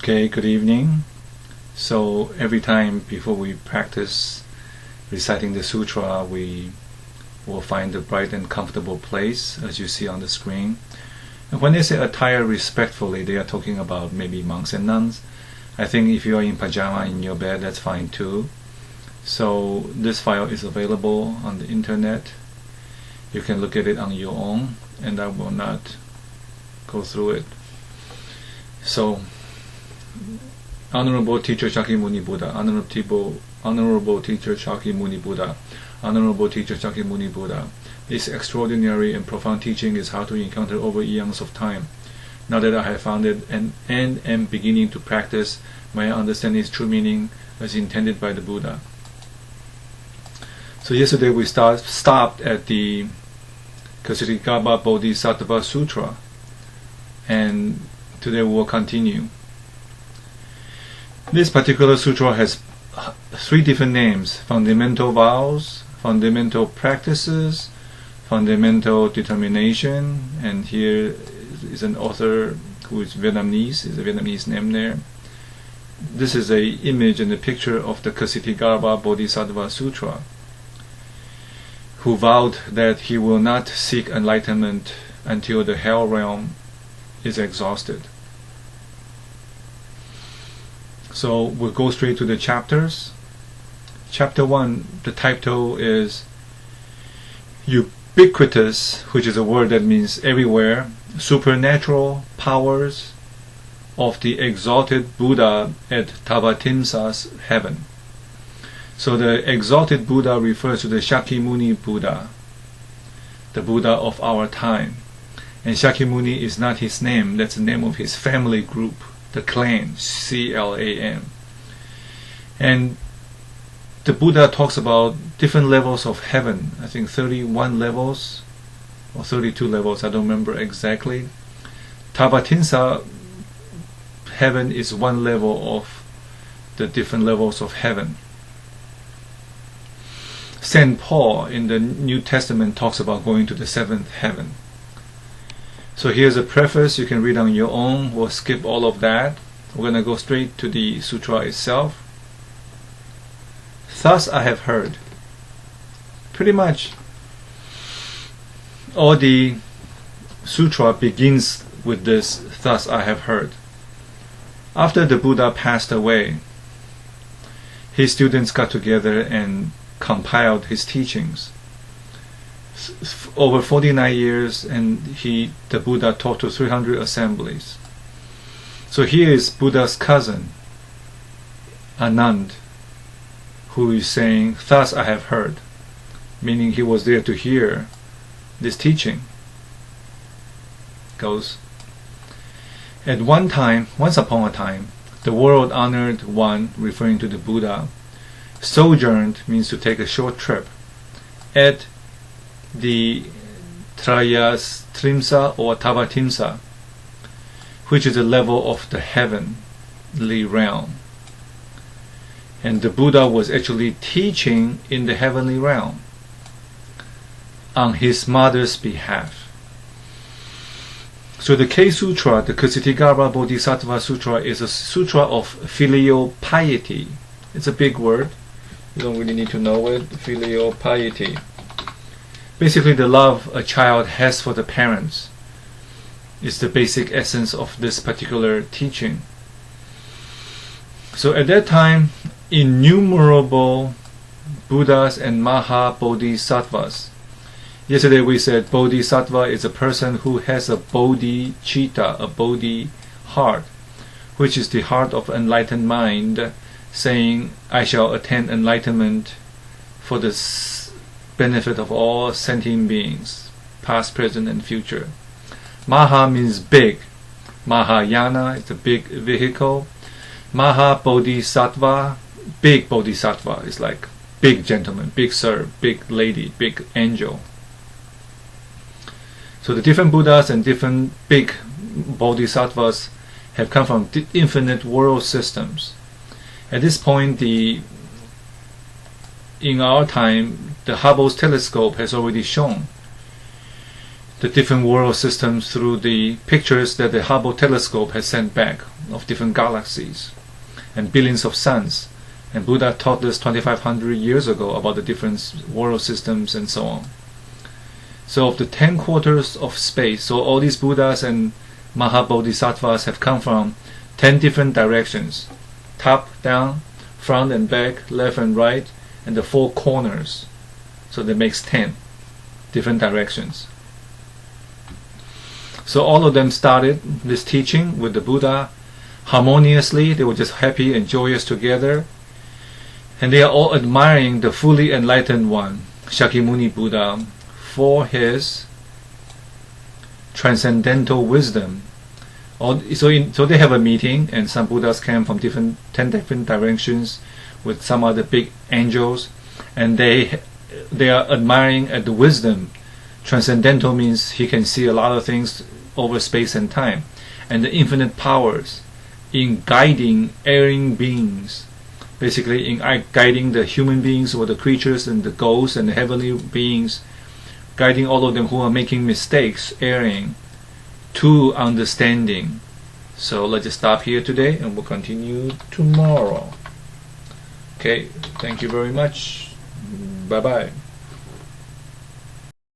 Okay, good evening. So every time before we practice reciting the sutra, we will find a bright and comfortable place, as you see on the screen. And when they say attire respectfully, they are talking about maybe monks and nuns. I think if you are in pajama in your bed, that's fine too. So this file is available on the internet. You can look at it on your own, and I will not go through it. So, Honorable Teacher Shakyamuni Buddha, Honorable Teacher Shakyamuni Buddha, Honorable Teacher Shakyamuni Buddha. This extraordinary and profound teaching is how to encounter over eons of time. Now that I have found it and am beginning to practice, may I understand its true meaning as intended by the Buddha. So yesterday we stopped at the Kshitigarbha Bodhisattva Sutra, and today we will continue. This particular sutra has 3 different names: fundamental vows, fundamental practices, fundamental determination, and here is an author who is Vietnamese, is a Vietnamese name there. This is an image and a picture of the Kshitigarbha Bodhisattva Sutra, who vowed that he will not seek enlightenment until the hell realm is exhausted. So we'll go straight to the chapters. Chapter 1, the title is Ubiquitous, which is a word that means everywhere, supernatural powers of the exalted Buddha at Tavatimsa's heaven. So the exalted Buddha refers to the Shakyamuni Buddha, the Buddha of our time. And Shakyamuni is not his name, that's the name of his family group, the clan, C-L-A-N. And the Buddha talks about different levels of heaven. I think 31 levels or 32 levels, I don't remember exactly. Tavatimsa heaven is one level of the different levels of heaven. St. Paul in the New Testament talks about going to the 7th heaven. So here's a preface, you can read on your own. We'll skip all of that. We're going to go straight to the sutra itself. Thus I have heard. Pretty much all the sutra begins with this, thus I have heard. After the Buddha passed away, his students got together and compiled his teachings. Over 49 years, and the Buddha taught to 300 assemblies. So here is Buddha's cousin, Anand, who is saying, thus I have heard, meaning he was there to hear this teaching. Goes, at once upon a time, the world-honored one, referring to the Buddha, sojourned, means to take a short trip, at the Trayastrimsa or Tavatimsa, which is the level of the heavenly realm. And the Buddha was actually teaching in the heavenly realm on his mother's behalf. So the K-Sutra, the Kshitigarbha Bodhisattva Sutra, is a sutra of filial piety. It's a big word. You don't really need to know it. Filial piety. Basically, the love a child has for the parents is the basic essence of this particular teaching. So at that time, innumerable Buddhas and Maha Bodhisattvas. Yesterday we said Bodhisattva is a person who has a bodhicitta, a bodhi heart, which is the heart of enlightened mind, saying, I shall attain enlightenment for the benefit of all sentient beings, past, present, and future. Maha means big. Mahayana is a big vehicle. Maha Bodhisattva, big Bodhisattva, is like big gentleman, big sir, big lady, big angel. So the different Buddhas and different big Bodhisattvas have come from infinite world systems. At this point, in our time, the Hubble's telescope has already shown the different world systems through the pictures that the Hubble telescope has sent back of different galaxies and billions of suns. And Buddha taught this 2,500 years ago about the different world systems and so on. So of the 10 quarters of space, so all these Buddhas and Mahabodhisattvas have come from 10 different directions: top, down, front and back, left and right, and the 4 corners. So that makes 10 different directions. So all of them started this teaching with the Buddha harmoniously. They were just happy and joyous together. And they are all admiring the fully enlightened one, Shakyamuni Buddha, for his transcendental wisdom. So they have a meeting, and some Buddhas came from 10 different directions with some other big angels, and they are admiring at the wisdom. Transcendental means he can see a lot of things over space and time, and the infinite powers in guiding erring beings, basically in guiding the human beings or the creatures and the ghosts and the heavenly beings, guiding all of them who are making mistakes, erring, to understanding. So let's just stop here today, and we'll continue tomorrow. Okay, thank you very much. Bye bye.